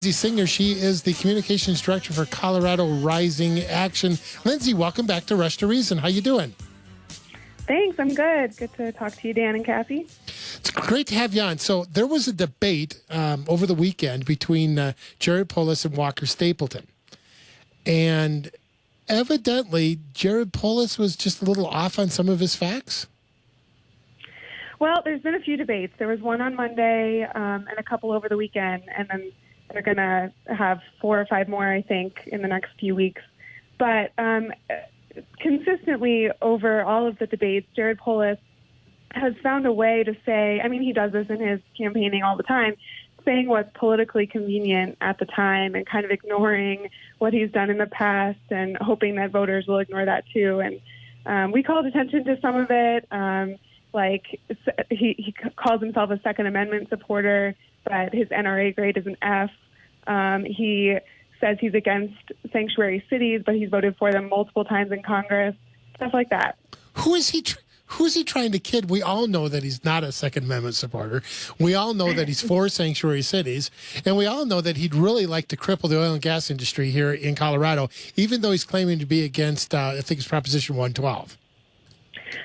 Lindsey Singer. She is the communications director for Colorado Rising Action. Lindsey, welcome back to Rush to Reason. How you doing? Thanks. I'm good. Good to talk to you, Dan and Kathy. It's great to have you on. So there was a debate over the weekend between Jared Polis and Walker Stapleton. And evidently, Jared Polis was just a little off on some of his facts. Well, there's been a few debates. There was one on Monday and a couple over the weekend, and then they're going to have 4 or 5 more, I think, in the next few weeks. But consistently over all of the debates, Jared Polis has found a way to say, I mean, he does this in his campaigning all the time, saying what's politically convenient at the time and kind of ignoring what he's done in the past and hoping that voters will ignore that too. And we called attention to some of it. Like he calls himself a Second Amendment supporter, but his NRA grade is an F. He says he's against sanctuary cities, but he's voted for them multiple times in Congress, stuff like that. Who is he trying to kid? We all know that he's not a Second Amendment supporter. We all know that he's for sanctuary cities. And we all know that he'd really like to cripple the oil and gas industry here in Colorado, even though he's claiming to be against, I think it's Proposition 112.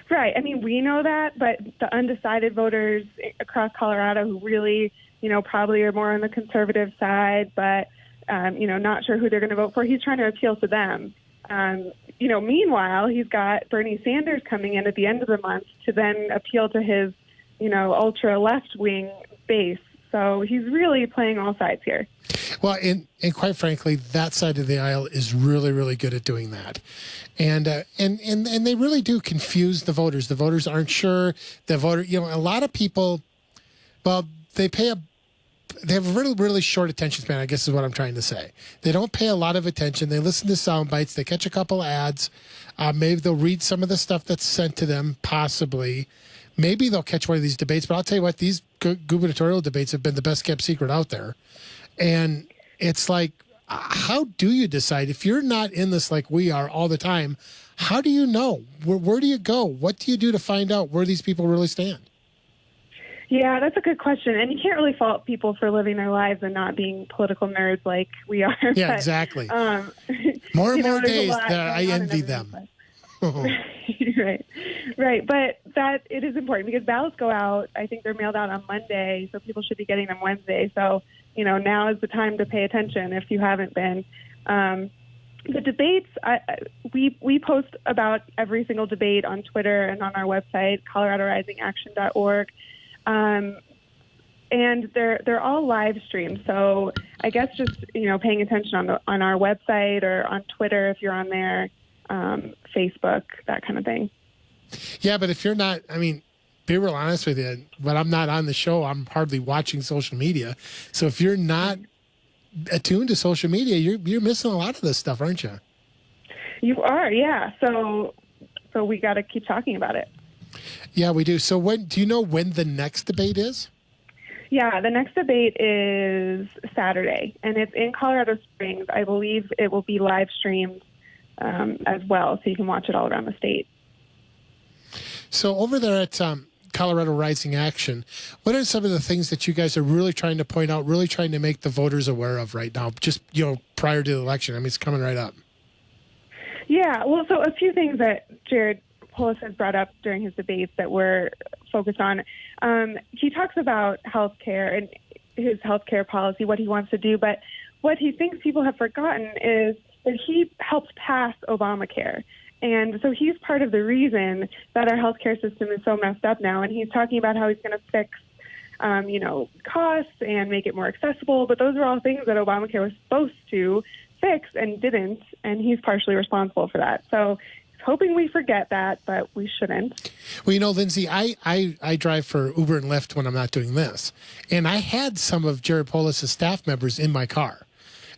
Right. I mean, we know that, but the undecided voters across Colorado who really, probably are more on the conservative side, but, not sure who they're going to vote for, he's trying to appeal to them. Meanwhile, he's got Bernie Sanders coming in at the end of the month to then appeal to his, ultra left-wing base. So he's really playing all sides here. Well, and quite frankly, that side of the aisle is really, really good at doing that. And they really do confuse the voters. The voters aren't sure. A lot of people, well, they have a really, really short attention span, I guess is what I'm trying to say. They don't pay a lot of attention. They listen to sound bites. They catch a couple ads. Maybe they'll read some of the stuff that's sent to them, possibly. Maybe they'll catch one of these debates. But I'll tell you what, these gubernatorial debates have been the best kept secret out there. And it's like, how do you decide? If you're not in this like we are all the time, how do you know? Where do you go? What do you do to find out where these people really stand? Yeah, that's a good question. And you can't really fault people for living their lives and not being political nerds like we are. Yeah, but, exactly. More and more days that I envy them. Right. But that it is important because ballots go out. I think they're mailed out on Monday, so people should be getting them Wednesday. So, now is the time to pay attention if you haven't been. The debates, we post about every single debate on Twitter and on our website, coloradorisingaction.org. And they're all live streamed. So I guess just, paying attention on our website or on Twitter if you're on there, Facebook, that kind of thing. Yeah, but if you're not, be real honest with you, but I'm not on the show. I'm hardly watching social media. So if you're not attuned to social media, you're missing a lot of this stuff, aren't you? You are, yeah. So we got to keep talking about it. Yeah, we do. So do you know when the next debate is? Yeah, the next debate is Saturday, and it's in Colorado Springs. I believe it will be live streamed as well, so you can watch it all around the state. So over there at Colorado Rising Action, what are some of the things that you guys are really trying to point out, really trying to make the voters aware of right now, just, prior to the election? It's coming right up. Yeah, well, so a few things that Jared Polis has brought up during his debates that we're focused on. He talks about health care and his health care policy, what he wants to do, but what he thinks people have forgotten is that he helped pass Obamacare. And so he's part of the reason that our healthcare system is so messed up now. And he's talking about how he's going to fix, costs and make it more accessible. But those are all things that Obamacare was supposed to fix and didn't. And he's partially responsible for that. So he's hoping we forget that, but we shouldn't. Well, Lindsey, I drive for Uber and Lyft when I'm not doing this. And I had some of Jared Polis' staff members in my car.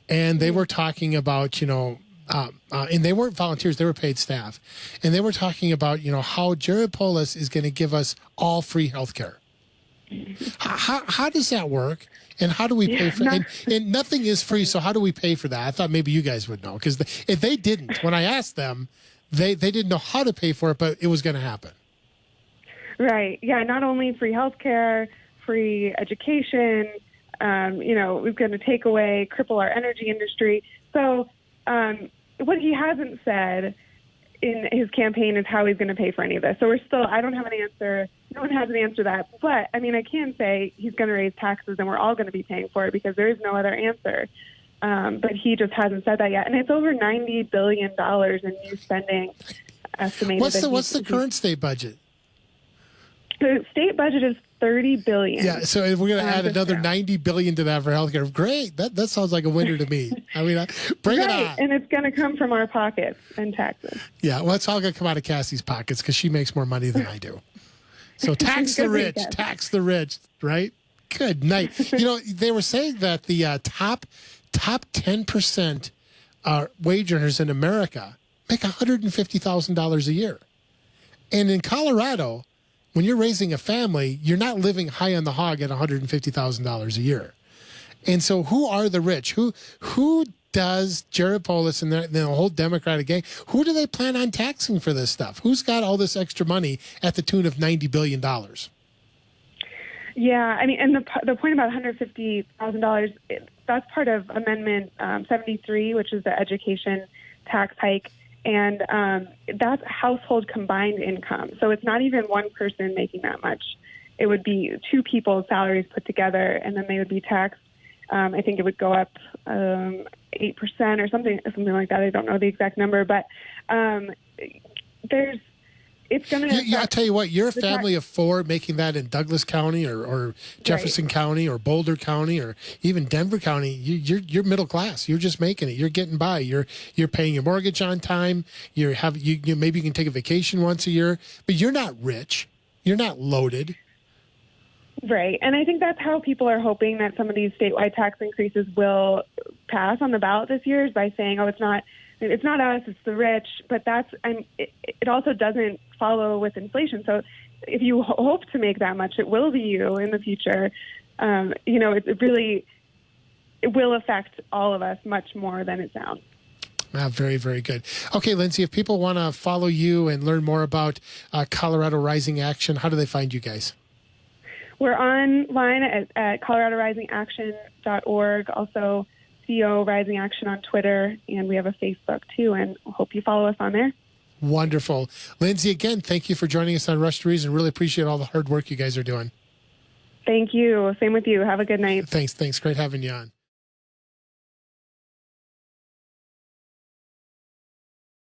And they were talking about, and they weren't volunteers, they were paid staff. And they were talking about, how Jared Polis is going to give us all free health care. How does that work? And how do we pay for it? And nothing is free, so how do we pay for that? I thought maybe you guys would know. Because if they didn't, when I asked them, they didn't know how to pay for it, but it was going to happen. Right. Yeah, not only free health care, free education, was going to take away, cripple our energy industry. So what he hasn't said in his campaign is how he's going to pay for any of this. So I don't have an answer. No one has an answer to that. But, I mean, I can say he's going to raise taxes and we're all going to be paying for it because there is no other answer. But he just hasn't said that yet. And it's over $90 billion in new spending estimated. What's the current state budget? The state budget is $30 billion. Yeah, so if we're going to add another $90 billion to that for healthcare, great. That sounds like a winner to me. I mean, bring it on. And it's going to come from our pockets and taxes. Yeah, well, it's all going to come out of Cassie's pockets because she makes more money than I do. So tax the rich, right? Good night. They were saying that the top 10% wage earners in America make $150,000 a year. And in Colorado, when you're raising a family, you're not living high on the hog at $150,000 a year. And so who are the rich? Who does Jared Polis and the whole Democratic gang, who do they plan on taxing for this stuff? Who's got all this extra money at the tune of $90 billion? Yeah, I mean, and the point about $150,000, that's part of Amendment 73, which is the education tax hike. And that's household combined income. So it's not even one person making that much. It would be two people's salaries put together, and then they would be taxed. I think it would go up 8% or something like that. I don't know the exact number, but it's going to. Yeah, I'll tell you what. You're a family of four making that in Douglas County or Jefferson County or Boulder County or even Denver County. You're middle class. You're just making it. You're getting by. You're paying your mortgage on time. You maybe you can take a vacation once a year, but you're not rich. You're not loaded. Right. And I think that's how people are hoping that some of these statewide tax increases will pass on the ballot this year, is by saying, oh, it's not us, it's the rich. But it also doesn't follow with inflation. So if you hope to make that much, it will be you in the future. It will affect all of us much more than it sounds. Very, very good. Okay, Lindsey, if people want to follow you and learn more about Colorado Rising Action, how do they find you guys? We're online at coloradorisingaction.org, also CO Rising Action on Twitter, and we have a Facebook too, and hope you follow us on there. Wonderful. Lindsey, again, thank you for joining us on Rush to Reason. Really appreciate all the hard work you guys are doing. Thank you. Same with you. Have a good night. Thanks. Great having you on.